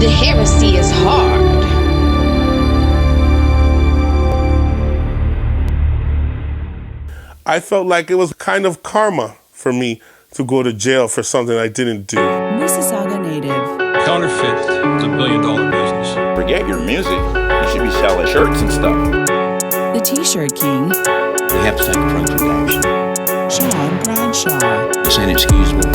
The heresy is hard. I felt like it was kind of karma for me to go to jail for something I didn't do. Mississauga native. Counterfeit is $1 billion business. Forget your music. You should be selling shirts and stuff. The T-shirt king. We have to take appropriate action. Sean Bradshaw. This ain't excusable.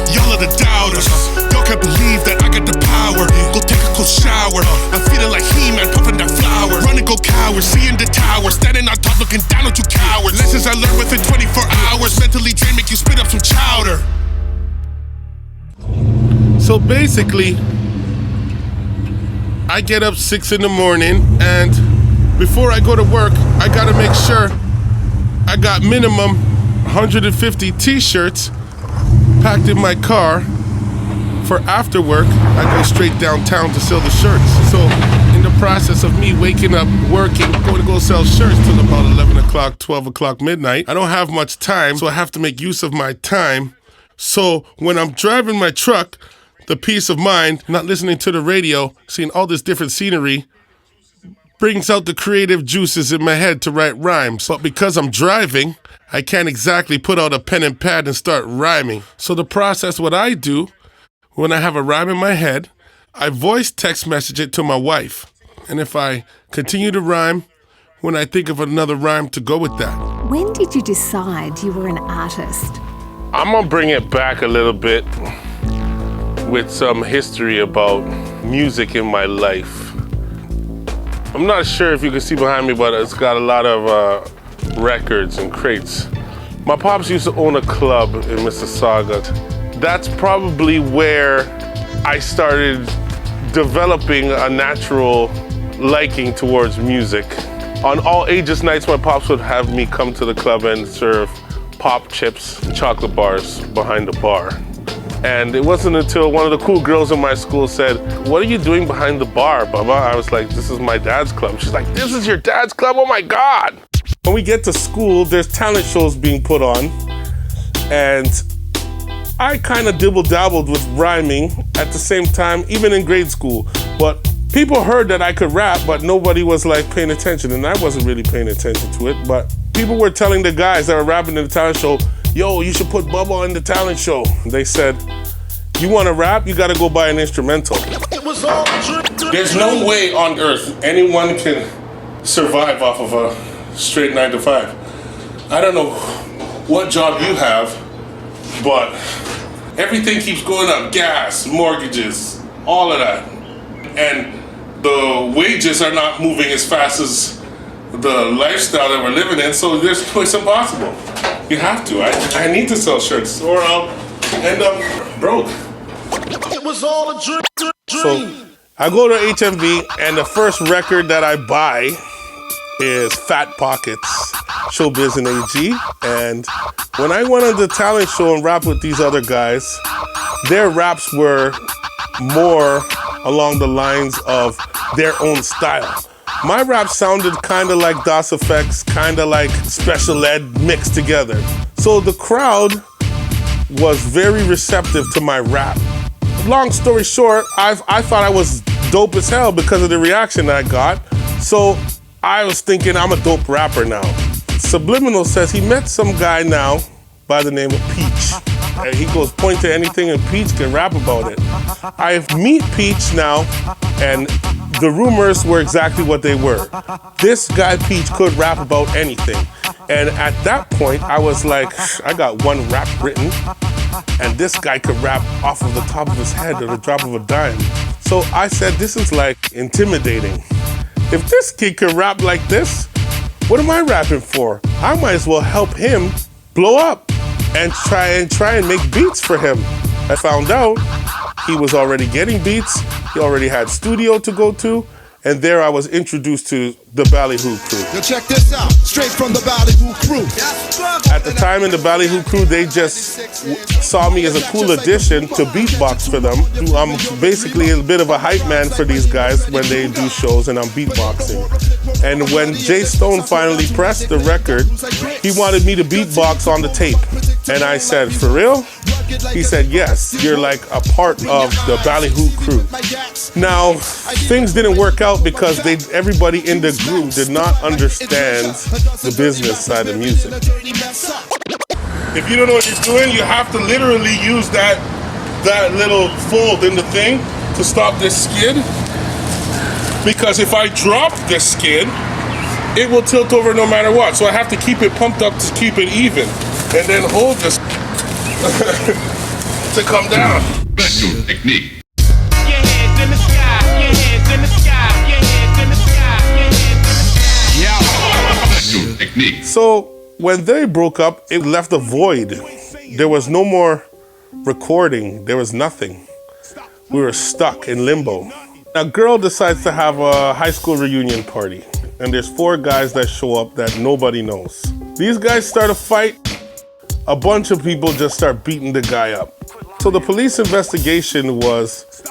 Y'all are the doubters. Y'all can't believe that I got the power. Go take a cold shower. I'm feeling like He-Man, puffing that flower. Run and go coward, seeing the tower. Standing on top, looking down on you cowards. Lessons I learned within 24 hours. Mentally drained, make you spit up some chowder. So basically, I get up 6 in the morning, and before I go to work, I gotta make sure I got minimum 150 t-shirts packed in my car. For after work, I go straight downtown to sell the shirts. So in the process of me waking up, working, going to go sell shirts till about 11 o'clock, 12 o'clock, midnight, I don't have much time, so I have to make use of my time. So when I'm driving my truck, the peace of mind, not listening to the radio, seeing all this different scenery, brings out the creative juices in my head to write rhymes. But because I'm driving, I can't exactly put out a pen and pad and start rhyming. So the process, what I do, when I have a rhyme in my head, I voice text message it to my wife. And if I continue to rhyme, when I think of another rhyme to go with that. When did you decide you were an artist? I'm gonna bring it back a little bit with some history about music in my life. I'm not sure if you can see behind me, but it's got a lot of records and crates. My pops used to own a club in Mississauga. That's probably where I started developing a natural liking towards music. On all ages nights, my pops would have me come to the club and serve pop chips and chocolate bars behind the bar. And it wasn't until one of the cool girls in my school said, "What are you doing behind the bar, Baba?" I was like, "This is my dad's club." She's like, "This is your dad's club? Oh my God." When we get to school, there's talent shows being put on. And I kind of dibble-dabbled with rhyming at the same time, even in grade school. But people heard that I could rap, but nobody was like paying attention, and I wasn't really paying attention to it. But people were telling the guys that were rapping in the talent show, "Yo, you should put Bubba in the talent show." They said, "You want to rap? You got to go buy an instrumental." There's no way on earth anyone can survive off of a straight 9 to 5. I don't know what job you have, but everything keeps going up. Gas, mortgages, all of that. And the wages are not moving as fast as the lifestyle that we're living in, so it's impossible. You have to. I need to sell shirts or I'll end up broke. It was all a dream. So I go to HMV, and the first record that I buy is Fat Pockets, Showbiz and AG. And when I went on the talent show and rapped with these other guys, their raps were more along the lines of their own style. My rap sounded kind of like DOS Effects, kind of like Special Ed mixed together. So the crowd was very receptive to my rap. Long story short, I thought I was dope as hell because of the reaction I got. So I was thinking I'm a dope rapper now. Subliminal says he met some guy now by the name of Peach. And he goes, point to anything and Peach can rap about it. I meet Peach now, and the rumors were exactly what they were. This guy Peach could rap about anything. And at that point, I was like, I got one rap written, and this guy could rap off of the top of his head at the drop of a dime. So I said, this is like intimidating. If this kid can rap like this, what am I rapping for? I might as well help him blow up and try and make beats for him. I found out he was already getting beats. He already had studio to go to. And there I was introduced to the Ballyhoo crew. Yo, check this out, straight from the Ballyhoo crew. At the time in the Ballyhoo crew, they just saw me as a cool addition to beatbox for them. I'm basically a bit of a hype man for these guys when they do shows and I'm beatboxing. And when Jay Stone finally pressed the record, he wanted me to beatbox on the tape. And I said, for real? He said, yes, you're like a part of the Ballyhoo crew. Now, things didn't work out because everybody in the group did not understand the business side of music. If you don't know what you're doing, you have to literally use that little fold in the thing to stop this skid. Because if I drop this skid, it will tilt over no matter what. So I have to keep it pumped up to keep it even. And then hold this to come down. Special technique. Your hands in the sky, your hands in the sky, your hands in the sky, your hands in the sky. Special technique. So when they broke up, it left a void. There was no more recording. There was nothing. We were stuck in limbo. A girl decides to have a high school reunion party, and there's 4 guys that show up that nobody knows. These guys start a fight. A bunch of people just start beating the guy up. So the police investigation was,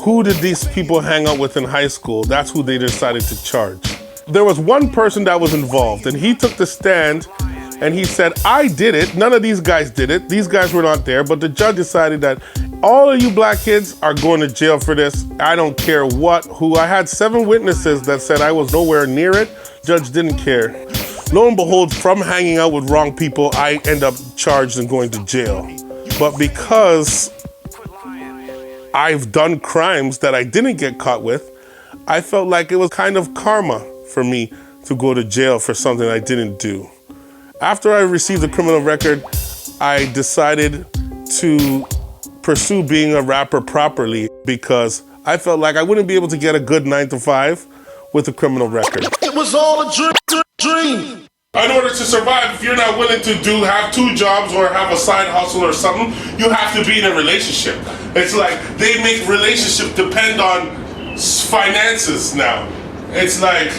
who did these people hang out with in high school? That's who they decided to charge. There was one person that was involved, and he took the stand and he said, I did it. None of these guys did it. These guys were not there, but the judge decided that all of you black kids are going to jail for this. I don't care who. I had 7 witnesses that said I was nowhere near it. Judge didn't care. Lo and behold, from hanging out with wrong people, I end up charged and going to jail. But because I've done crimes that I didn't get caught with, I felt like it was kind of karma for me to go to jail for something I didn't do. After I received a criminal record, I decided to pursue being a rapper properly because I felt like I wouldn't be able to get a good 9 to 5 with a criminal record. It was all a dream. In order to survive, if you're not willing to have 2 jobs or have a side hustle or something, you have to be in a relationship. It's like they make relationships depend on finances now. It's like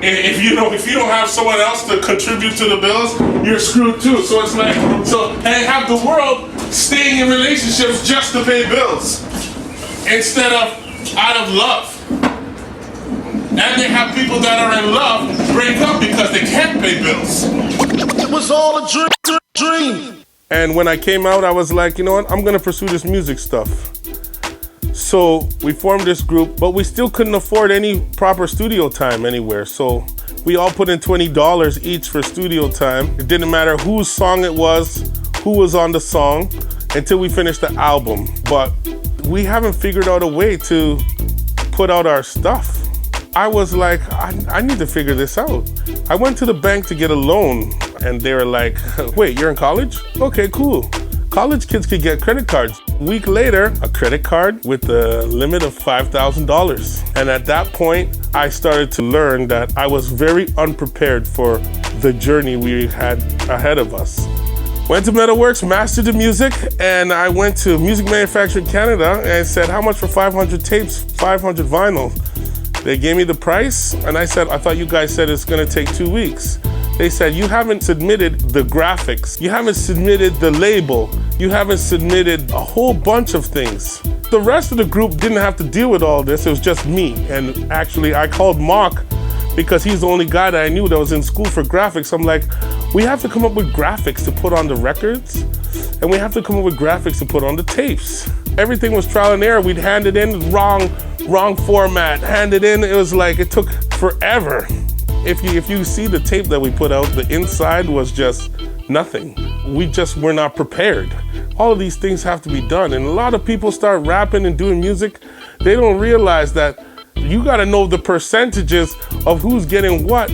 if you don't have someone else to contribute to the bills, you're screwed too. So it's like and have the world staying in relationships just to pay bills instead of out of love. And they have people that are in love break up because they can't pay bills. It was all a dream. And when I came out, I was like, you know what? I'm gonna pursue this music stuff. So we formed this group, but we still couldn't afford any proper studio time anywhere. So we all put in $20 each for studio time. It didn't matter whose song it was, who was on the song, until we finished the album. But we haven't figured out a way to put out our stuff. I was like, I need to figure this out. I went to the bank to get a loan, and they were like, wait, you're in college? Okay, cool. College kids could get credit cards. A week later, a credit card with a limit of $5,000. And at that point, I started to learn that I was very unprepared for the journey we had ahead of us. Went to Metalworks, mastered the music, and I went to Music Manufacturing Canada and said, how much for 500 tapes, 500 vinyl? They gave me the price, and I said, I thought you guys said it's gonna take 2 weeks. They said, you haven't submitted the graphics, you haven't submitted the label, you haven't submitted a whole bunch of things. The rest of the group didn't have to deal with all this, it was just me. And actually, I called Mark because he's the only guy that I knew that was in school for graphics. I'm like, we have to come up with graphics to put on the records, and we have to come up with graphics to put on the tapes. Everything was trial and error. We'd hand it in wrong format, hand it in. It was like, it took forever. If you see the tape that we put out, the inside was just nothing. We just were not prepared. All of these things have to be done. And a lot of people start rapping and doing music. They don't realize that you gotta know the percentages of who's getting what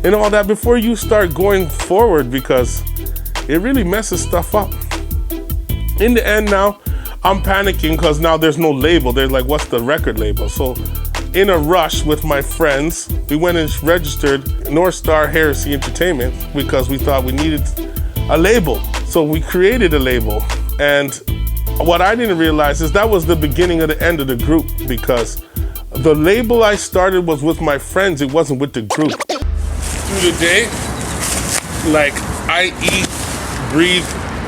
and all that before you start going forward, because it really messes stuff up. In the end now, I'm panicking because now there's no label. They're like, what's the record label? So in a rush with my friends, we went and registered North Star Heresy Entertainment because we thought we needed a label. So we created a label. And what I didn't realize is that was the beginning of the end of the group, because the label I started was with my friends. It wasn't with the group. Through the day, like, I eat, breathe,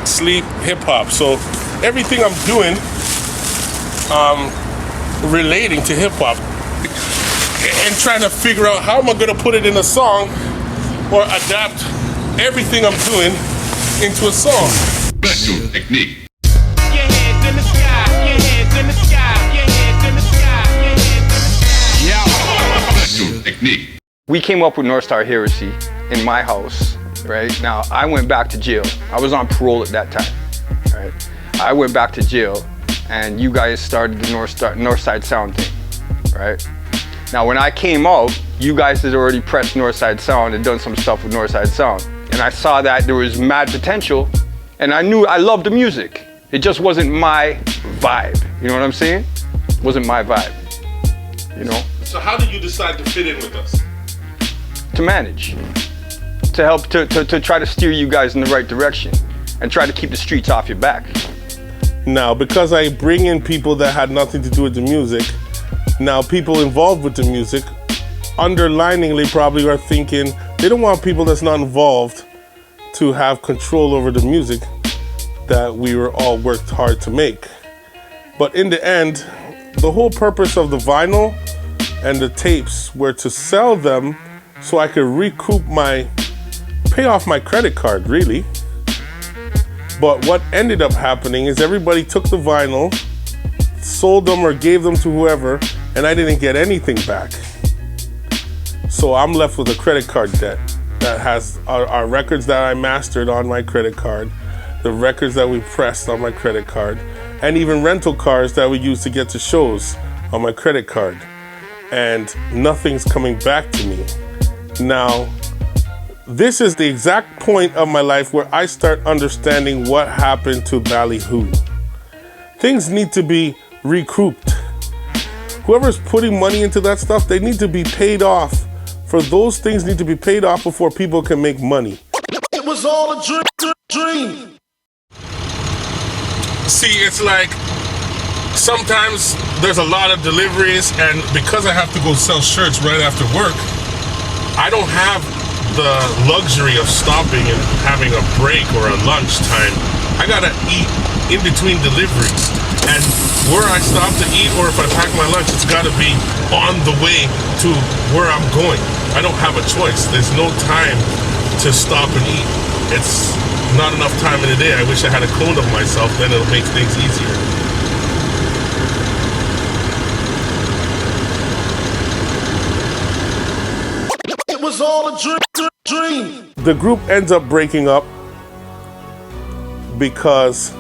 sleep hip hop. So everything I'm doing, relating to hip hop, and trying to figure out how am I gonna put it in a song or adapt everything I'm doing into a song. Special technique. technique. We came up with North Star Heresy in my house, right? Now, I went back to jail. I was on parole at that time, right? I went back to jail, and you guys started the Northside Sound thing, right? Now, when I came out, you guys had already pressed Northside Sound and done some stuff with Northside Sound. And I saw that there was mad potential, and I knew I loved the music. It just wasn't my vibe, you know what I'm saying? It wasn't my vibe, you know? So how did you decide to fit in with us? To manage, to help, to try to steer you guys in the right direction and try to keep the streets off your back. Now, because I bring in people that had nothing to do with the music, now people involved with the music, underliningly probably are thinking they don't want people that's not involved to have control over the music that we were all worked hard to make. But in the end, the whole purpose of the vinyl and the tapes were to sell them so I could pay off my credit card, really. But what ended up happening is everybody took the vinyl, sold them or gave them to whoever, and I didn't get anything back. So I'm left with a credit card debt that has our records that I mastered on my credit card, the records that we pressed on my credit card, and even rental cars that we used to get to shows on my credit card. And nothing's coming back to me. Now, this is the exact point of my life where I start understanding what happened to Ballyhoo. Things need to be recouped. Whoever's putting money into that stuff, they need to be paid off. For those things need to be paid off before people can make money. It was all a dream. See, it's like sometimes there's a lot of deliveries, and because I have to go sell shirts right after work, I don't have the luxury of stopping and having a break or a lunchtime. I gotta eat in between deliveries. And where I stop to eat or if I pack my lunch, it's gotta be on the way to where I'm going. I don't have a choice. There's no time to stop and eat. It's not enough time in the day. I wish I had a clone of myself, then it'll make things easier. It was all a dream. The group ends up breaking up because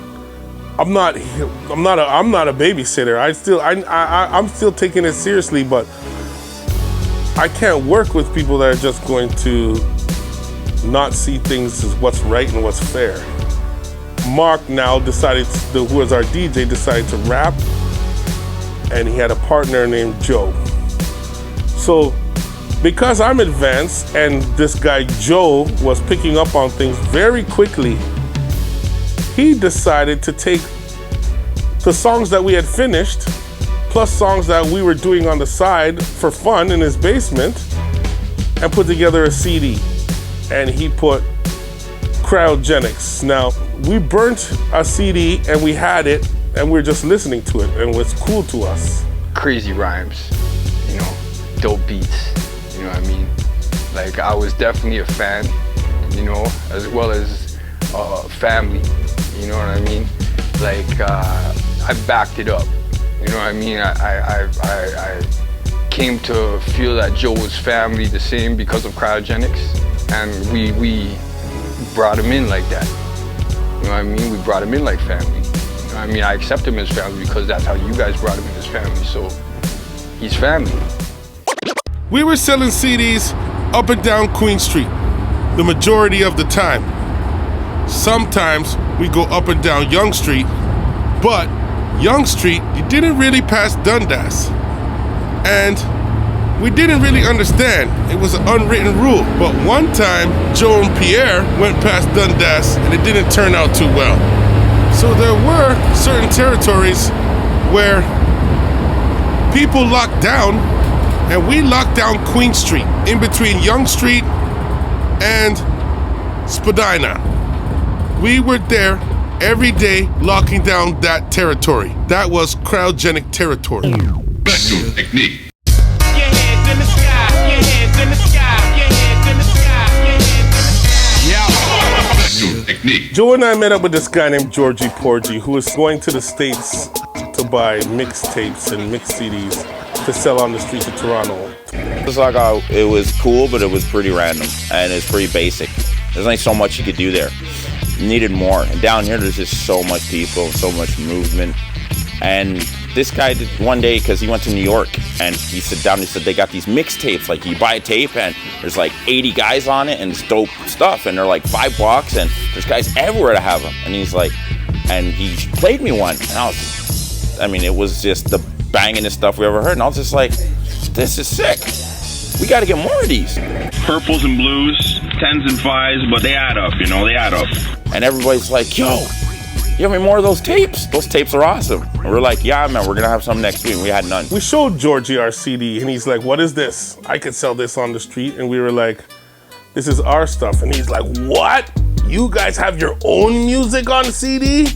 I'm not a babysitter. I'm still taking it seriously, but I can't work with people that are just going to not see things as what's right and what's fair. Mark now who was our DJ, decided to rap, and he had a partner named Joe. So because I'm advanced and this guy Joe was picking up on things very quickly, he decided to take the songs that we had finished, plus songs that we were doing on the side for fun in his basement, and put together a CD. And he put Cryogenics. Now, we burnt a CD and we had it, and we were just listening to it, and it was cool to us. Crazy rhymes, you know, dope beats, you know what I mean? Like, I was definitely a fan, you know, as well as family, you know what I mean? Like, I backed it up, you know what I mean? I came to feel that Joe was family the same because of Cryogenics, and we brought him in like that, you know what I mean? We brought him in like family. You know what I mean? I accept him as family because that's how you guys brought him in as family, so he's family. We were selling CDs up and down Queen Street the majority of the time. Sometimes we go up and down Yonge Street, but Yonge Street, you didn't really pass Dundas. And we didn't really understand. It was an unwritten rule. But one time, Joe and Pierre went past Dundas and it didn't turn out too well. So there were certain territories where people locked down, and we locked down Queen Street in between Yonge Street and Spadina. We were there every day locking down that territory. That was cryogenic territory. Special technique. Your hands in the sky, your hands in the sky, your hands in the sky, your hands in the sky. Special technique. Joe and I met up with this guy named Georgie Porgy, who was going to the States to buy mixtapes and mix CDs. to sell on the streets of Toronto? Mississauga, it was cool, but it was pretty random and it's pretty basic. There's only so much you could do there. You needed more. And down here, there's just so much people, so much movement. And this guy did one day, because he went to New York, and he sat down and he said, they got these mixtapes. Like, you buy a tape, and there's like 80 guys on it, and it's dope stuff. And they're like $5, and there's guys everywhere that have them. And he's like, and he played me one. And it was just the bangingest stuff we ever heard. And I was just like, this is sick. We got to get more of these. Purples and blues, 10s and 5s, but they add up, they add up. And everybody's like, yo, you have any more of those tapes? Those tapes are awesome. And we're like, yeah, man, we're going to have some next week. And we had none. We showed Georgie our CD, and he's like, what is this? I could sell this on the street. And we were like, this is our stuff. And he's like, what? You guys have your own music on CD?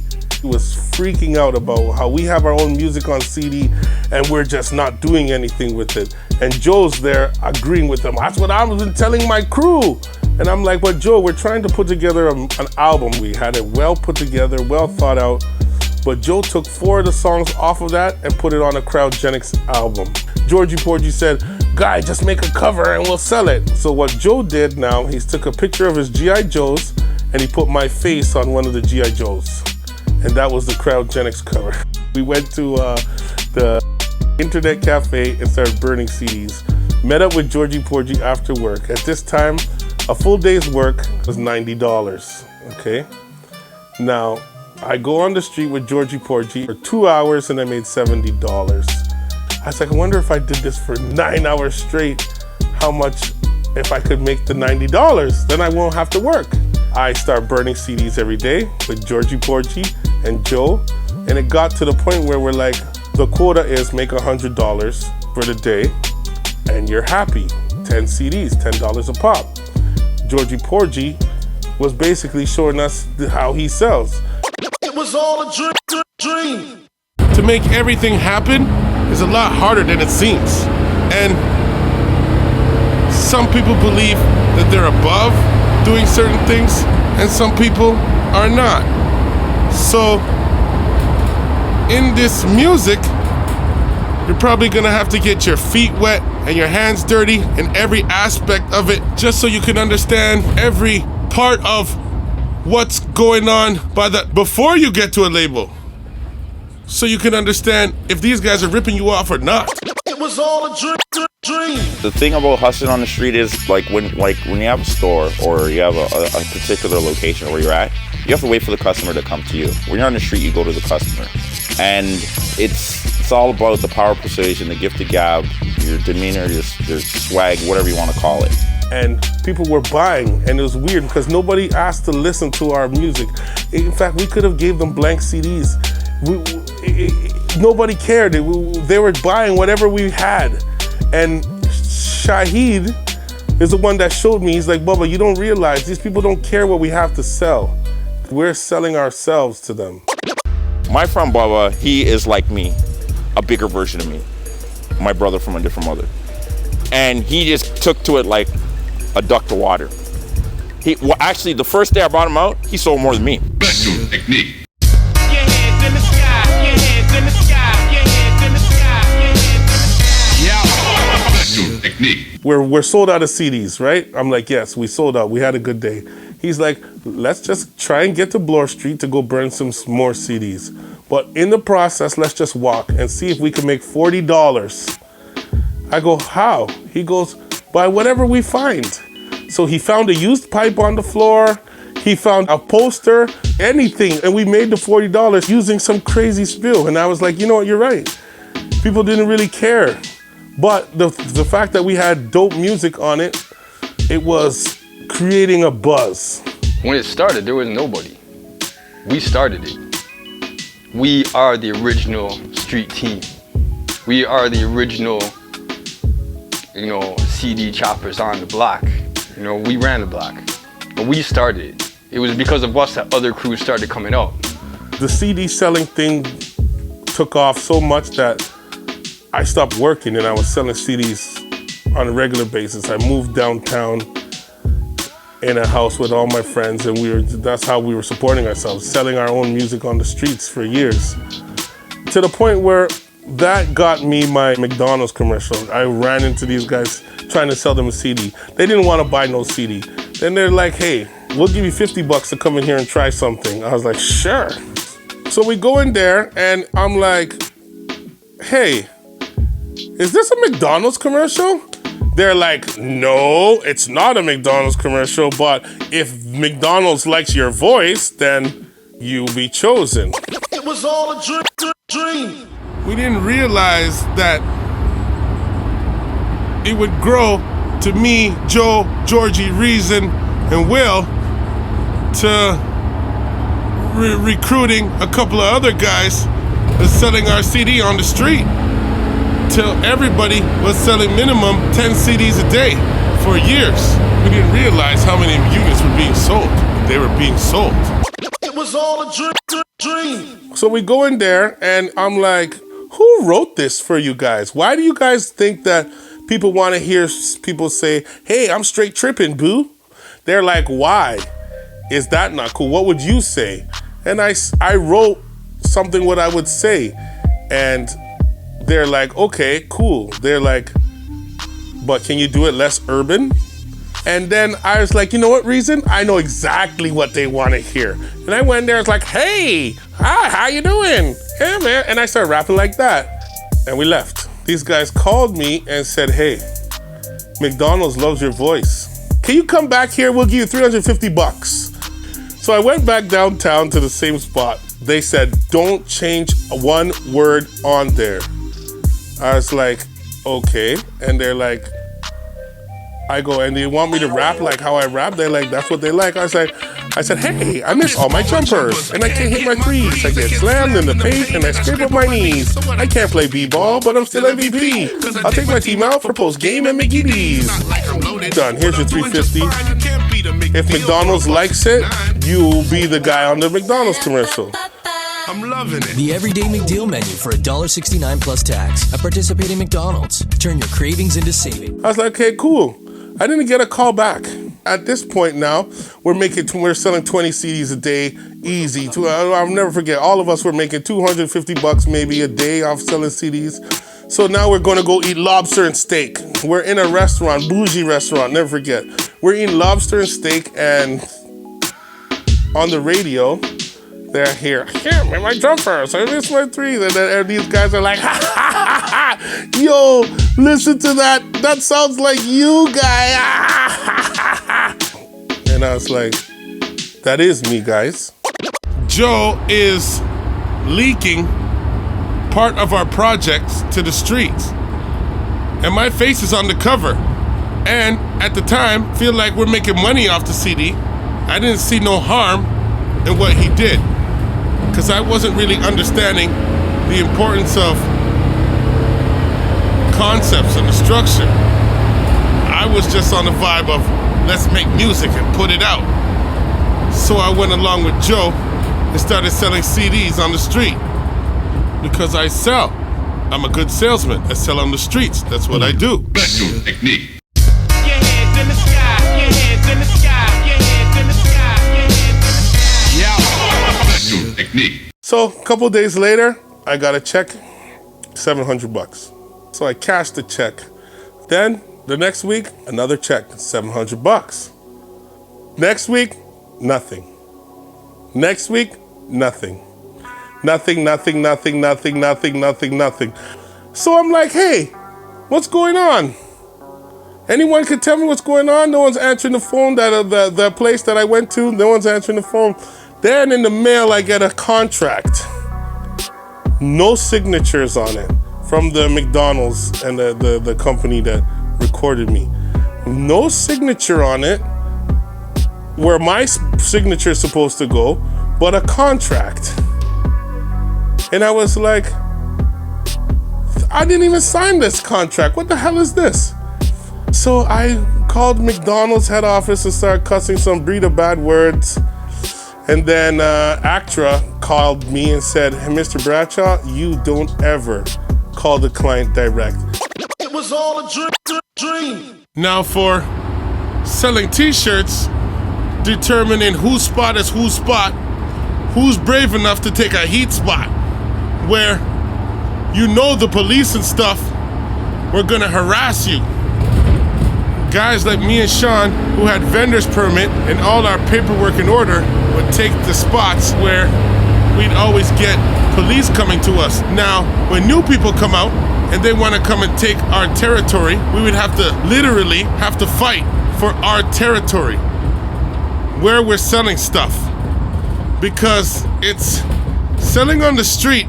He was freaking out about how we have our own music on CD and we're just not doing anything with it. And Joe's there agreeing with him. That's what I've been telling my crew. And I'm like, but Joe, we're trying to put together an album. We had it well put together, well thought out. But Joe took 4 of the songs off of that and put it on a Crowdgenics album. Georgie Porgy said, guy, just make a cover and we'll sell it. So what Joe did now, he took a picture of his G.I. Joes and he put my face on one of the G.I. Joes. And that was the Crowdgenics cover. We went to the internet cafe and started burning CDs. Met up with Georgie Porgy after work. At this time, a full day's work was $90, okay? Now, I go on the street with Georgie Porgy for 2 hours and I made $70. I was like, I wonder if I did this for 9 hours straight, how much, if I could make the $90, then I won't have to work. I start burning CDs every day with Georgie Porgy and Joe, and it got to the point where we're like, the quota is make $100 for the day, and you're happy. 10 CDs, $10 a pop. Georgie Porgy was basically showing us how he sells. It was all a dream. To make everything happen is a lot harder than it seems. And some people believe that they're above doing certain things, and some people are not. So, in this music, you're probably gonna have to get your feet wet and your hands dirty in every aspect of it, just so you can understand every part of what's going on before you get to a label. So you can understand if these guys are ripping you off or not. It was all a dream. The thing about hustling on the street is like when you have a store or you have a particular location where you're at, you have to wait for the customer to come to you. When you're on the street, you go to the customer. And it's all about the power of persuasion, the gift of gab, your demeanor, your swag, whatever you want to call it. And people were buying, and it was weird because nobody asked to listen to our music. In fact, we could have gave them blank CDs. Nobody cared. They were buying whatever we had. And Shahid is the one that showed me. He's like, Bubba, you don't realize these people don't care what we have to sell. We're selling ourselves to them. My friend Bubba, he is like me, a bigger version of me. My brother from a different mother. And he just took to it like a duck to water. Actually, the first day I brought him out, he sold more than me. Special technique. Your hands in the sky, your hands in the sky, your hands in the sky, your hands in the sky. Yeah. Special technique. We're sold out of CDs, right? I'm like, yes, we sold out. We had a good day. He's like, let's just try and get to Bloor Street to go burn some more CDs. But in the process, let's just walk and see if we can make $40. I go, how? He goes, by whatever we find. So he found a used pipe on the floor. He found a poster, anything. And we made the $40 using some crazy spill. And I was like, you know what, you're right. People didn't really care. But the fact that we had dope music on it, it was creating a buzz. When it started, there was nobody. We started it. We are the original street team. We are the original, CD choppers on the block. We ran the block, but we started it. It was because of us that other crews started coming out. The CD selling thing took off so much that I stopped working and I was selling CDs on a regular basis. I moved downtown in a house with all my friends, and that's how we were supporting ourselves, selling our own music on the streets for years. To the point where that got me my McDonald's commercial. I ran into these guys trying to sell them a CD. They didn't want to buy no CD. Then they're like, hey, we'll give you $50 to come in here and try something. I was like, sure. So we go in there and I'm like, hey, is this a McDonald's commercial? They're like, no, it's not a McDonald's commercial, but if McDonald's likes your voice, then you'll be chosen. It was all a dream. We didn't realize that it would grow to me, Joe, Georgie, Reason, and Will to recruiting a couple of other guys and selling our CD on the street. Till everybody was selling minimum 10 CDs a day for years. We didn't realize how many units were being sold. They were being sold. It was all a dream. So we go in there and I'm like, who wrote this for you guys? Why do you guys think that people want to hear people say, hey, I'm straight tripping, boo? They're like, why? Is that not cool? What would you say? And I wrote something what I would say. And they're like, okay, cool. They're like, but can you do it less urban? And then I was like, you know what, Reason? I know exactly what they want to hear. And I went there, I was like, hey, hi, how you doing? Yeah, man. And I started rapping like that. And we left. These guys called me and said, hey, McDonald's loves your voice. Can you come back here? We'll give you $350. So I went back downtown to the same spot. They said, don't change one word on there. I was like, okay. And they're like, I go, and they want me to rap like how I rap. They're like, that's what they like. I said, hey, I miss all my jumpers, and I can't hit my threes. I get slammed in the paint, and I scrape up my knees. I can't play b-ball, but I'm still MVP. I'll take my team out for post-game and Mickey D's. Done. Here's your $350. If McDonald's likes it, you'll be the guy on the McDonald's commercial. I'm loving it. The Everyday McDeal menu for $1.69 plus tax. At participating McDonald's. Turn your cravings into savings. I was like, okay, cool. I didn't get a call back. At this point now, we're selling 20 CDs a day, easy. I'll never forget, all of us were making $250 maybe a day off selling CDs. So now we're gonna go eat lobster and steak. We're in a restaurant, bougie restaurant, never forget. We're eating lobster and steak, and on the radio, they're here. Yeah, man, my jumpers. I miss my threes. And these guys are like, ha, ha, ha, ha. Yo, listen to that. That sounds like you, guy. And I was like, that is me, guys. Joe is leaking part of our projects to the streets. And my face is on the cover. And at the time, feel like we're making money off the CD. I didn't see no harm in what he did, because I wasn't really understanding the importance of concepts and the structure. I was just on the vibe of, let's make music and put it out. So I went along with Joe and started selling CDs on the street, because I sell. I'm a good salesman. I sell on the streets. That's what I do. Special technique. Your hands in the sky, your hands in the sky, your hands in the sky, your hands in the sky. Yeah. Special technique. So a couple days later, I got a check, $700. So I cashed the check. Then the next week, another check, $700. Next week, nothing. Next week, nothing. Nothing. So I'm like, hey, what's going on? Anyone can tell me what's going on? No one's answering the phone. The place that I went to, no one's answering the phone. Then in the mail, I get a contract. No signatures on it from the McDonald's and the company that recorded me. No signature on it where my signature is supposed to go, but a contract. And I was like, I didn't even sign this contract. What the hell is this? So I called McDonald's head office and started cussing some breed of bad words. And then ACTRA called me and said, hey, Mr. Bradshaw, you don't ever call the client direct. It was all a dream. Now for selling t-shirts, determining whose spot is whose spot, who's brave enough to take a heat spot, where you know the police and stuff were gonna harass you. Guys like me and Sean, who had vendor's permit and all our paperwork in order, would take the spots where we'd always get police coming to us. Now, when new people come out and they want to come and take our territory, we would literally have to fight for our territory where we're selling stuff, because it's selling on the street.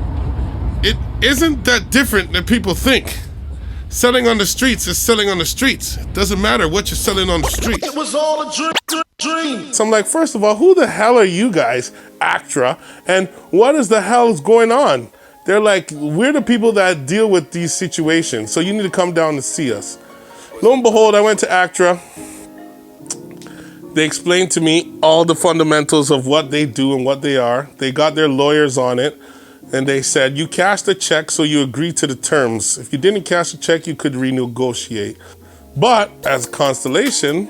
It isn't that different than people think. Selling on the streets is selling on the streets. It doesn't matter what you're selling on the streets. It was all a dream. So I'm like, first of all, who the hell are you guys, ACTRA? And what is the hell is going on? They're like, we're the people that deal with these situations, so you need to come down and see us. Lo and behold, I went to ACTRA. They explained to me all the fundamentals of what they do and what they are. They got their lawyers on it. And they said, you cashed a check, so you agree to the terms. If you didn't cash a check, you could renegotiate. But as Constellation,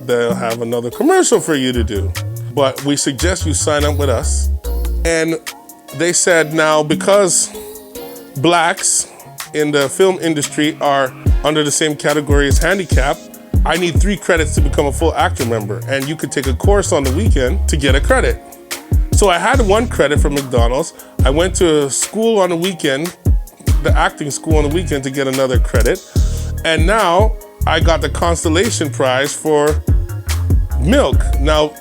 they'll have another commercial for you to do. But we suggest you sign up with us. And they said, now, because blacks in the film industry are under the same category as handicap, I need 3 credits to become a full actor member. And you could take a course on the weekend to get a credit. So I had 1 credit from McDonald's. I went to school on the weekend, the acting school on the weekend, to get another credit. And now I got the Constellation Prize for milk. Now,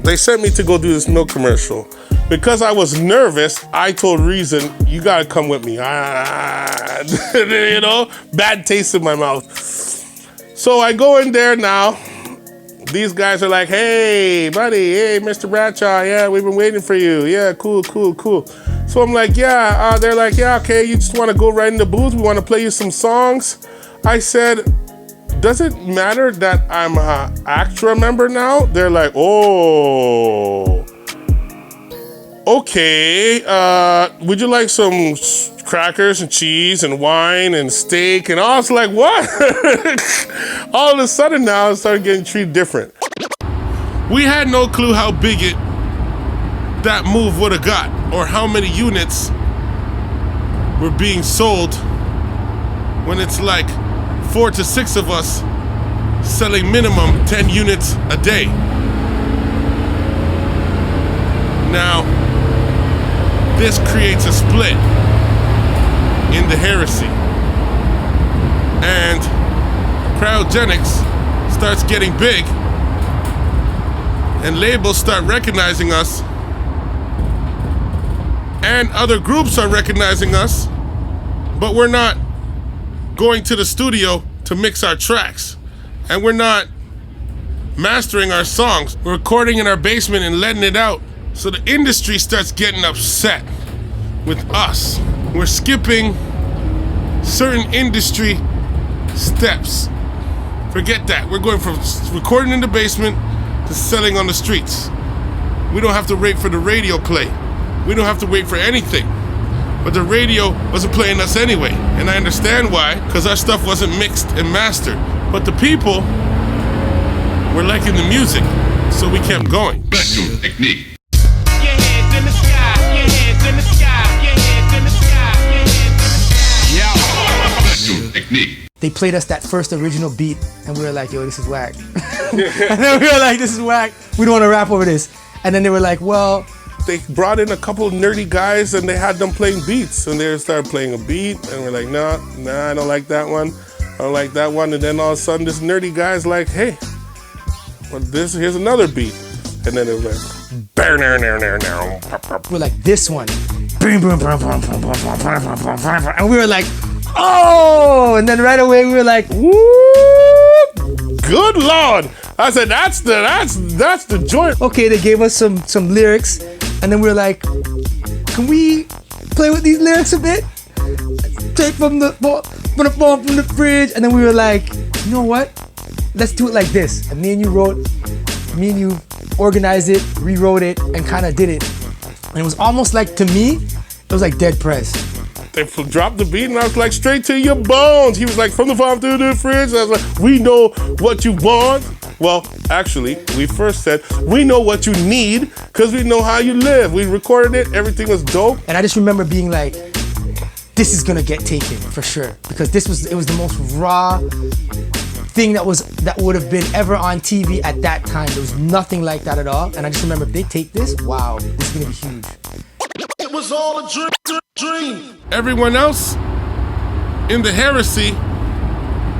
they sent me to go do this milk commercial. Because I was nervous, I told Reason, you gotta come with me. You know, bad taste in my mouth. So I go in there now. These guys are like, hey, buddy, hey, Mr. Bradshaw, yeah, we've been waiting for you. Yeah, cool. So I'm like, yeah, they're like, yeah, okay, you just want to go right in the booth? We want to play you some songs? I said, does it matter that I'm an ACTRA member now? They're like, oh, okay, would you like some crackers and cheese and wine and steak? And I was like, what? All of a sudden now I started getting treated different. We had no clue how big that move would have got, or how many units were being sold when it's like 4 to 6 of us selling minimum 10 units a day. Now, this creates a split in the heresy. And cryogenics starts getting big, and labels start recognizing us, and other groups are recognizing us, but we're not going to the studio to mix our tracks, and we're not mastering our songs. We're recording in our basement and letting it out. So the industry starts getting upset with us. We're skipping certain industry steps. Forget that. We're going from recording in the basement to selling on the streets. We don't have to wait for the radio play. We don't have to wait for anything. But the radio wasn't playing us anyway. And I understand why, because our stuff wasn't mixed and mastered. But the people were liking the music, so we kept going. Special technique. Your hands in the sky, your hands in the sky, your hands in the sky, your hands in the sky. Yeah. Special technique. They played us that first original beat, and we were like, yo, this is whack. And then we were like, this is whack. We don't want to rap over this. And then they were like, well, they brought in a couple of nerdy guys and they had them playing beats, and they started playing a beat, and we're like, nah, I don't like that one. I don't like that one. And then all of a sudden this nerdy guy's like, hey, well, here's another beat. And then it went, we're like, this one. And we were like, oh! And then right away we were like, woo! Good Lord! I said, that's the joint. Okay, they gave us some lyrics, and then we were like, can we play with these lyrics a bit? Take from the fridge, and then we were like, you know what? Let's do it like this. And me and you organized it, rewrote it, and kind of did it. And it was almost like, to me, it was like Dead Prez. They dropped the beat, and I was like, straight to your bones. He was like, from the farm to the fridge. And I was like, we know what you want. Well, actually, we first said, we know what you need, because we know how you live. We recorded it, everything was dope. And I just remember being like, this is gonna get taken for sure, because it was the most raw thing that would have been ever on TV at that time. There was nothing like that at all. And I just remember, if they take this, wow, this is gonna be huge. It was all a dream. Everyone else in the heresy,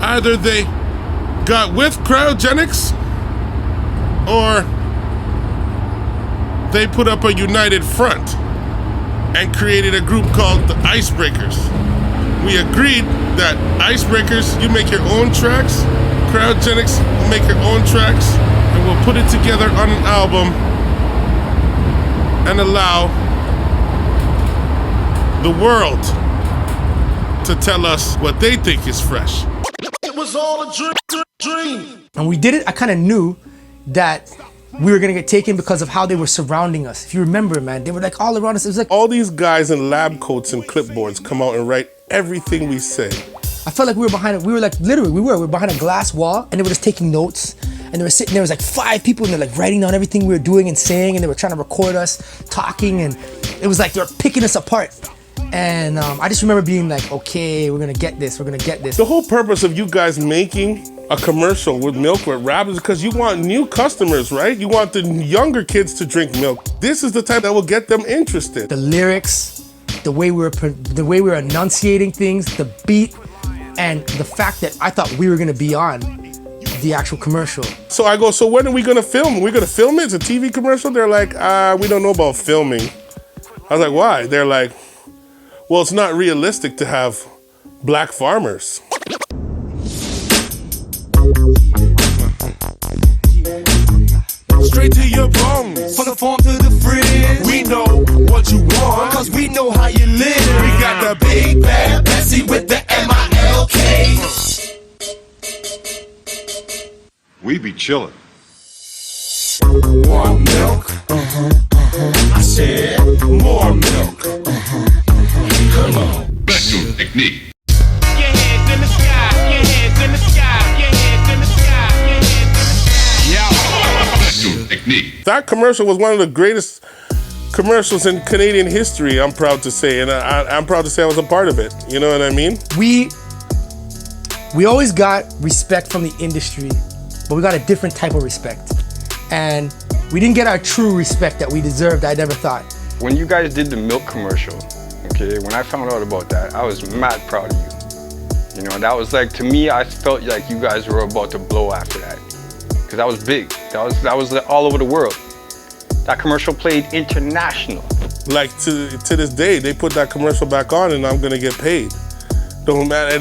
either they got with cryogenics or they put up a united front and created a group called the Icebreakers. We agreed that Icebreakers, you make your own tracks, cryogenics will make your own tracks, and we'll put it together on an album and allow the world to tell us what they think is fresh. It was all a dream. And we did it, I kind of knew that we were gonna get taken because of how they were surrounding us. If you remember, man, they were like all around us. It was like all these guys in lab coats and clipboards come out and write everything we say. I felt like we were behind it. We were like, literally, we were behind a glass wall, and they were just taking notes. And they were sitting there, was like 5 people, and they're like writing down everything we were doing and saying, and they were trying to record us talking, and it was like they were picking us apart. And I just remember being like, okay, we're gonna get this, we're gonna get this. The whole purpose of you guys making a commercial with milk with rap is because you want new customers, right? You want the younger kids to drink milk. This is the type that will get them interested. The lyrics, the way we were enunciating things, the beat, and the fact that I thought we were gonna be on the actual commercial. So I go, so when are we gonna film? We're gonna film it? It's a TV commercial? They're like, we don't know about filming. I was like, why? They're like, well, it's not realistic to have black farmers. Straight to your bones, from the farm to the fridge. We know what you want, cause we know how you live. We got the big bad Bessie with the M-I-L-K. We be chillin'. Want milk? I said more milk. Come on. Special technique. Your hands in the sky, your hands in the sky, your hands in the sky, your hands in the sky. Special technique. That commercial was one of the greatest commercials in Canadian history, I'm proud to say, and I'm proud to say I was a part of it. You know what I mean? We always got respect from the industry, but we got a different type of respect. And we didn't get our true respect that we deserved, I never thought. When you guys did the milk commercial, okay, when I found out about that, I was mad proud of you. You know, that was like, to me, I felt like you guys were about to blow after that. Because that was big. That was all over the world. That commercial played international. Like to this day, they put that commercial back on and I'm gonna get paid. Don't matter,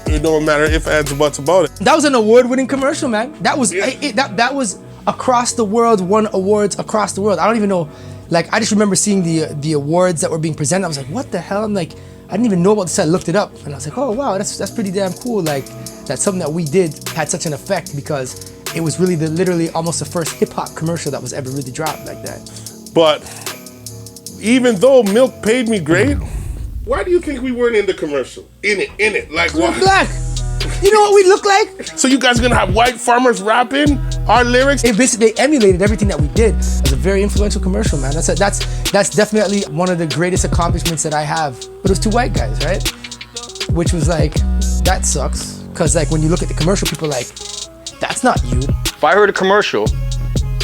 it don't matter if ands or buts about it. That was an award-winning commercial, man. That was that was across the world, won awards across the world. I don't even know, like I just remember seeing the awards that were being presented. I was like, what the hell? I'm like, I didn't even know about this. I looked it up and I was like, oh wow, that's pretty damn cool. Like that's something that we did had such an effect because it was really literally almost the first hip hop commercial that was ever really dropped like that. But even though milk paid me great, why do you think we weren't in the commercial? In it, like what? We're black. You know what we look like? So you guys are gonna have white farmers rapping our lyrics? They emulated everything that we did. It was a very influential commercial, man. That's definitely one of the greatest accomplishments that I have. But it was 2 white guys, right? Which was like, that sucks. Cause like when you look at the commercial, people are like, that's not you. If I heard a commercial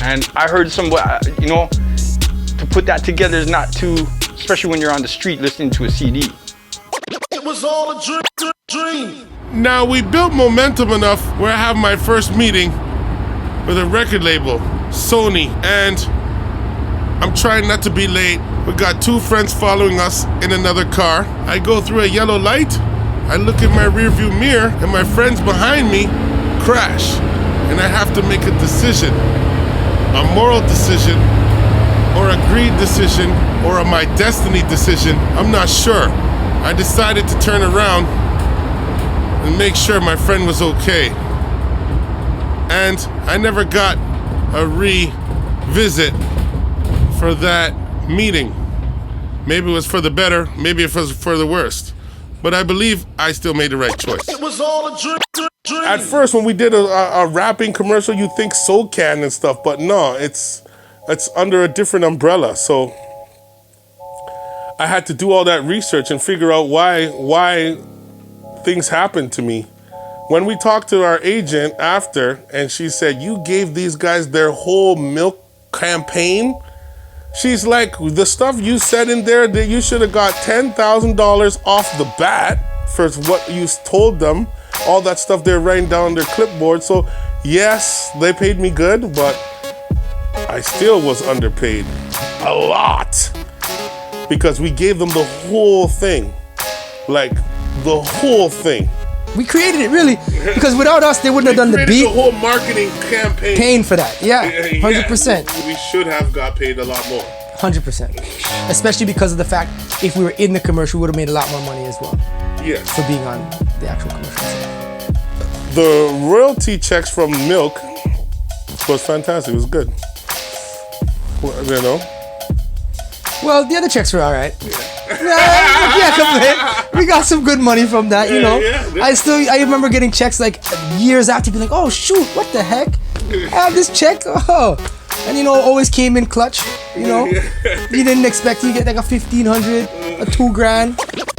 and I heard you know, to put that together is not too, especially when you're on the street listening to a CD. It was all a dream. Now we built momentum enough where I have my first meeting with a record label, Sony, and I'm trying not to be late. We got 2 friends following us in another car. I go through a yellow light, I look in my rearview mirror, and my friends behind me crash. And I have to make a decision, a moral decision, or a greed decision, or a my destiny decision. I'm not sure. I decided to turn around and make sure my friend was okay. And I never got a revisit for that meeting. Maybe it was for the better, maybe it was for the worst. But I believe I still made the right choice. It was all a dream. At first, when we did a rapping commercial, you think SoCan and stuff, but no, it's under a different umbrella. So I had to do all that research and figure out why things happened to me. When we talked to our agent after, and she said, you gave these guys their whole milk campaign. She's like, the stuff you said in there, that you should have got $10,000 off the bat for what you told them. All that stuff they're writing down on their clipboard. So yes, they paid me good, but I still was underpaid a lot because we gave them the whole thing, like the whole thing. We created it, really, because without us, they wouldn't have done the beat. The whole marketing campaign. Paying for that, yeah, 100%. We should have got paid a lot more. 100%. Especially because of the fact, if we were in the commercial, we would have made a lot more money as well. Yes. For being on the actual commercial side. The royalty checks from Milk was fantastic. It was good. You know? Well, the other checks were all right. Yeah, we got some good money from that, you know. I remember getting checks like years after, be like, oh shoot, what the heck? I have this check, oh. And you know, always came in clutch, you know. You didn't expect you get like a 1,500, a $2,000.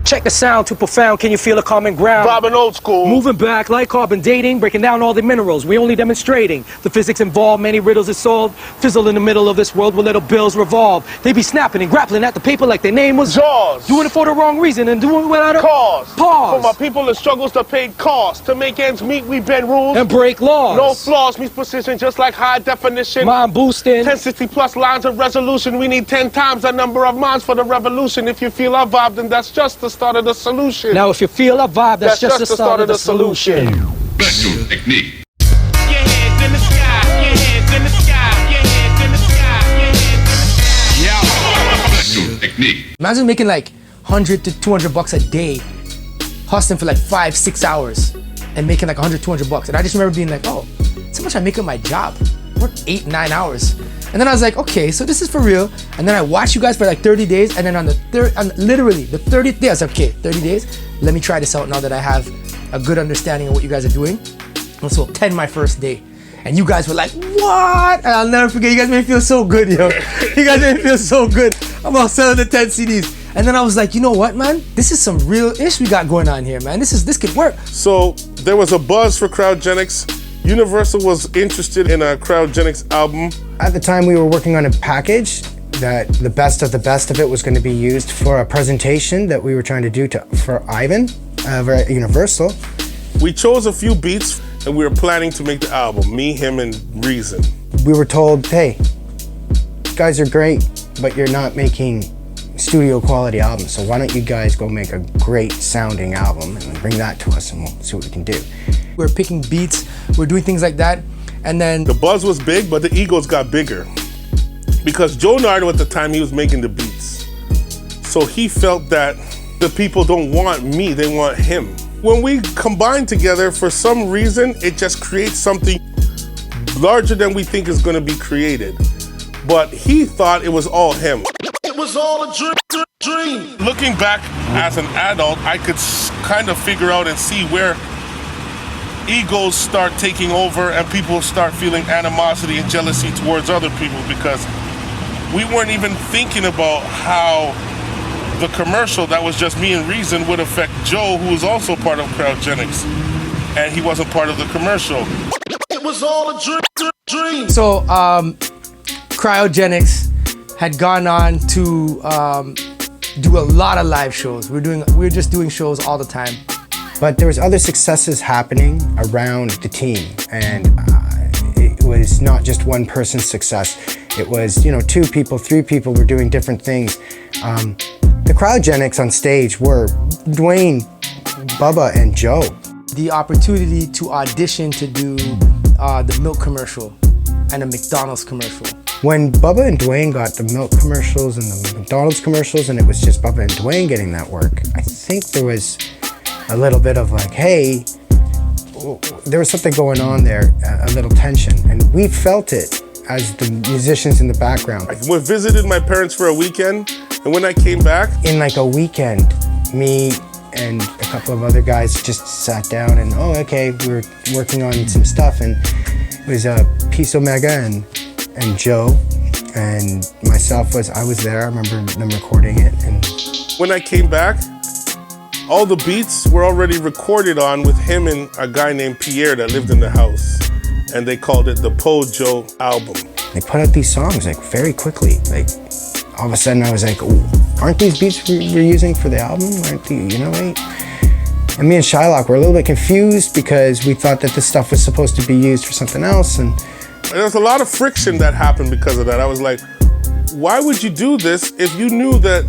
Check the sound, too profound, can you feel a common ground? Bobbing old school. Moving back like carbon dating, breaking down all the minerals. We only demonstrating the physics involved, many riddles is solved. Fizzle in the middle of this world where little bills revolve. They be snapping and grappling at the paper like their name was Jaws. Doing it for the wrong reason and doing it without a cause. Pause. For my people that struggles to pay costs. To make ends meet, we bend rules. And break laws. No flaws, meets precision, just like high definition. Mind boosting. 1060 plus lines of resolution. We need 10 times the number of minds for the revolution. If you feel our vibe, then that's just the start of the solution. Now if you feel a vibe, that's just the start of the solution. Special technique. Your hands in the sky, your hands in the sky, your hands in the sky, your hands in the sky. Special technique. Imagine making like 100 to 200 bucks a day, hustling for like 5-6 hours and making like 100, 200 bucks. And I just remember being like, oh, that's how much I make at my job. I work 8-9 hours. And then I was like, okay, so this is for real. And then I watched you guys for like 30 days. And then on literally the 30th day, I was like, okay, 30 days. Let me try this out now that I have a good understanding of what you guys are doing. And so 10 my first day. And you guys were like, what? And I'll never forget, you guys made me feel so good, yo. You guys made me feel so good. I'm all selling the 10 CDs. And then I was like, you know what, man? This is some real ish we got going on here, man. This could work. So there was a buzz for Crowdgenics. Universal was interested in a Crowdgenics album. At the time we were working on a package that the best of it was going to be used for a presentation that we were trying to do for Ivan at Universal. We chose a few beats and we were planning to make the album, me, him, and Reason. We were told, hey, you guys are great, but you're not making studio quality albums, so why don't you guys go make a great sounding album and bring that to us and we'll see what we can do. We're picking beats, we're doing things like that, and then the buzz was big, but the egos got bigger. Because Joe Nardo at the time, he was making the beats. So he felt that the people don't want me, they want him. When we combine together, for some reason, it just creates something larger than we think is gonna be created. But he thought it was all him. It was all a dream. Looking back as an adult, I could kind of figure out and see where egos start taking over and people start feeling animosity and jealousy towards other people because we weren't even thinking about how the commercial that was just me and Reason would affect Joe, who was also part of Crowdgenics, and he wasn't part of the commercial. It was all a dream. So, Crowdgenics had gone on to do a lot of live shows. We're just doing shows all the time. But there was other successes happening around the team, and it was not just one person's success. It was, 2 people, 3 people were doing different things. The Crowdgenics on stage were Dwayne, Bubba, and Joe. The opportunity to audition to do the milk commercial and a McDonald's commercial. When Bubba and Dwayne got the milk commercials and the McDonald's commercials, and it was just Bubba and Dwayne getting that work, I think there was a little bit of like, hey, there was something going on there, a little tension, and we felt it as the musicians in the background. I visited my parents for a weekend, and when I came back, in like a weekend, me and a couple of other guys just sat down and, okay, we were working on some stuff, and it was Peace Omega and Joe And myself I was there. I remember them recording it. And when I came back, all the beats were already recorded on with him and a guy named Pierre that lived in the house. And they called it the Pojo album. They put out these songs like very quickly. Like all of a sudden I was like, oh, aren't these beats we're using for the album? Aren't they, you know, right? And me and Shylock were a little bit confused because we thought that this stuff was supposed to be used for something else. And there was a lot of friction that happened because of that. I was like, why would you do this if you knew that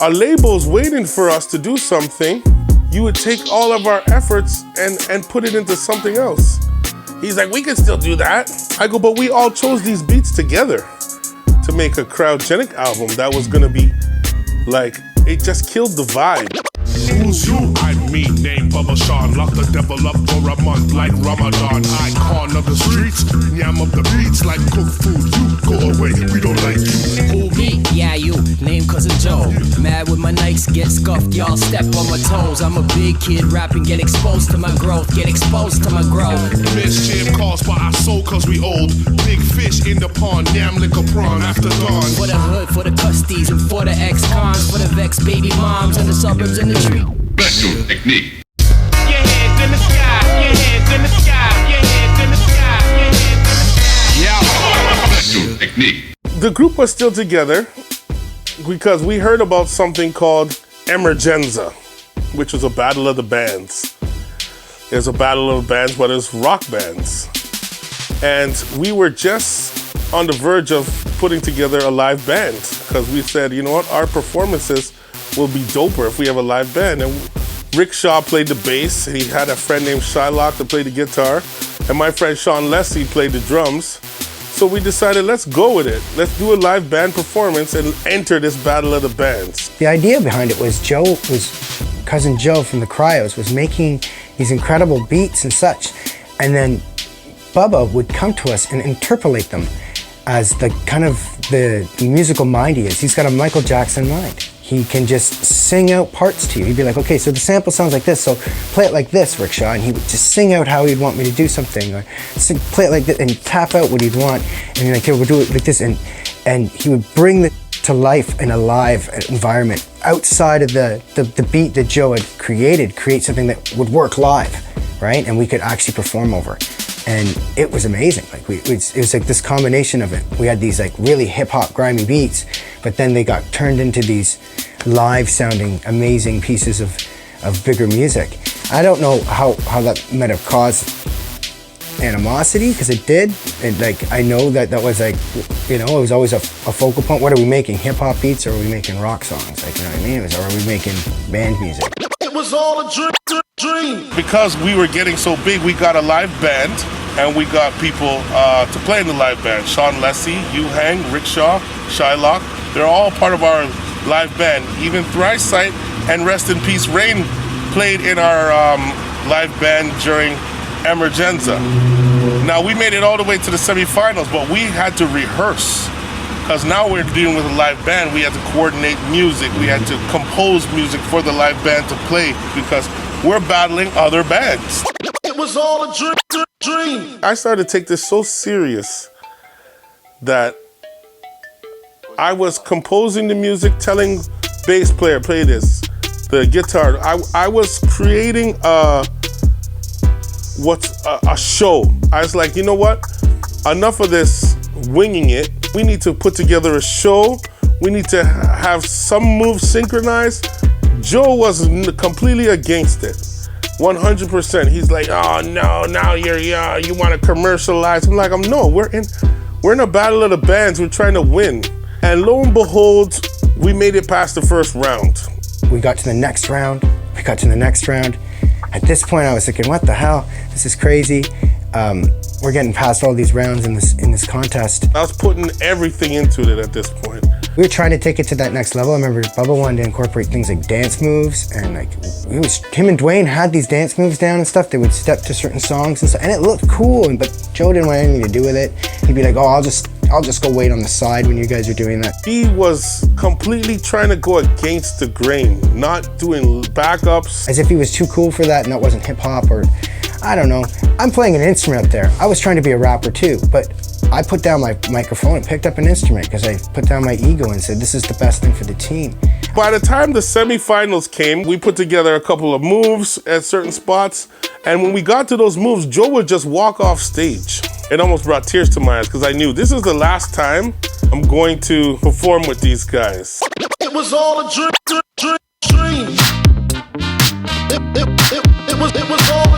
a label's waiting for us to do something? You would take all of our efforts and put it into something else. He's like, we can still do that. I go, but we all chose these beats together to make a cryogenic album that was gonna be like, it just killed the vibe. Who's you? I'm me, named Bubba Sean. Lock the devil up for a month like Ramadan. Icon of the streets, yam of the beats like cook food. You go away, we don't like you. Who me? Yeah, you. Name Cousin Joe. Mad with my Nikes, get scuffed, y'all step on my toes. I'm a big kid rapping, get exposed to my growth. Get exposed to my growth. Mischief caused by our soul cause we old. Big fish in the pond, yam liquor prawn after dawn. For the hood, for the custies, and for the ex-cons. For the vexed baby moms and the suburbs and the street. Special technique. Your hands in the sky, your hands in the sky, your hands in the sky, your hands in the sky. Special technique. The group was still together because we heard about something called Emergenza, which was a battle of the bands. There's a battle of the bands, but it's rock bands. And we were just on the verge of putting together a live band because we said, you know what, our performances will be doper if we have a live band. And Rick Shaw played the bass. He had a friend named Shylock that played the guitar. And my friend Sean Leslie played the drums. So we decided, let's go with it. Let's do a live band performance and enter this battle of the bands. the idea behind it was Cousin Joe from the Cryos was making these incredible beats and such. And then Bubba would come to us and interpolate them as the kind of the musical mind he is. He's got a Michael Jackson mind. He can just sing out parts to you. He'd be like, okay, so the sample sounds like this, so play it like this, Rickshaw. And he would just sing out how he'd want me to do something, or play it like this, and tap out what he'd want. And he'd be like, here, we'll do it like this. And he would bring it to life in a live environment outside of the beat that Joe had create something that would work live, right? And we could actually perform over. And it was amazing. Like it was like this combination of it. We had these like really hip hop grimy beats, but then they got turned into these live sounding amazing pieces of bigger music. I don't know how that might have caused animosity, because it did. And like I know that was like, you know, it was always a focal point. What are we making? Hip hop beats, or are we making rock songs? Like, you know what I mean? Or are we making band music? It was all a dream. Because we were getting so big, we got a live band, and we got people to play in the live band. Sean Leslie, Hang, Rickshaw, Shylock, they're all part of our live band. Even Thrice-Sight and Rest in Peace Rain played in our live band during Emergenza. Now we made it all the way to the semifinals, but we had to rehearse. Because now we're dealing with a live band, we had to coordinate music, we had to compose music for the live band to play, because we're battling other bands. It was all a dream. I started to take this so serious that I was composing the music, telling bass player, play this, the guitar. I was creating a show. I was like, you know what? Enough of this winging it. We need to put together a show. We need to have some moves synchronized. Joe was completely against it, 100%. He's like, oh no, now you want to commercialize. I'm like, no, we're in a battle of the bands. We're trying to win. And lo and behold, we made it past the first round. We got to the next round. At this point, I was thinking, what the hell? This is crazy. We're getting past all these rounds in this contest. I was putting everything into it at this point. We were trying to take it to that next level. I remember Bubba wanted to incorporate things like dance moves, and like him and Dwayne had these dance moves down and stuff. They would step to certain songs and stuff, and it looked cool. But Joe didn't want anything to do with it. He'd be like, "Oh, I'll just go wait on the side when you guys are doing that." He was completely trying to go against the grain, not doing backups. As if he was too cool for that, and that wasn't hip hop, or I don't know. I'm playing an instrument up there. I was trying to be a rapper too, but I put down my microphone and picked up an instrument because I put down my ego and said, this is the best thing for the team. By the time the semifinals came, we put together a couple of moves at certain spots. And when we got to those moves, Joe would just walk off stage. It almost brought tears to my eyes because I knew this is the last time I'm going to perform with these guys. It was all a dream.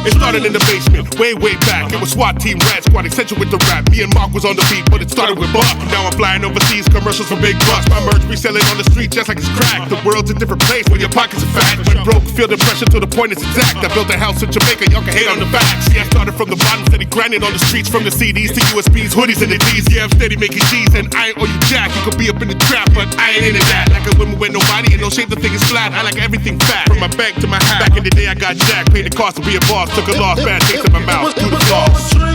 It started in the basement, way back. It was SWAT team, Rat Squad, essential with the rap. Me and Mark was on the beat, but it started with Buck. Now I'm flying overseas, commercials for big bucks. My merch reselling on the street just like it's crack. The world's a different place when your pockets are fat. When broke, feel the pressure to the point it's exact. I built a house in Jamaica, y'all can hate on the facts. Yeah, I started from the bottom, steady grinding on the streets. From the CDs to USBs, hoodies and the D's. Yeah, I'm steady making G's, and I ain't owe you jack. You could be up in the trap, but I ain't into that. Like a woman with no body and no shape, the thing is flat. I like everything fat, from my bank to my hat. Back in the day I got jacked, paid the cost to be a boss. Took a loss, bad taste in my mouth, through the floss.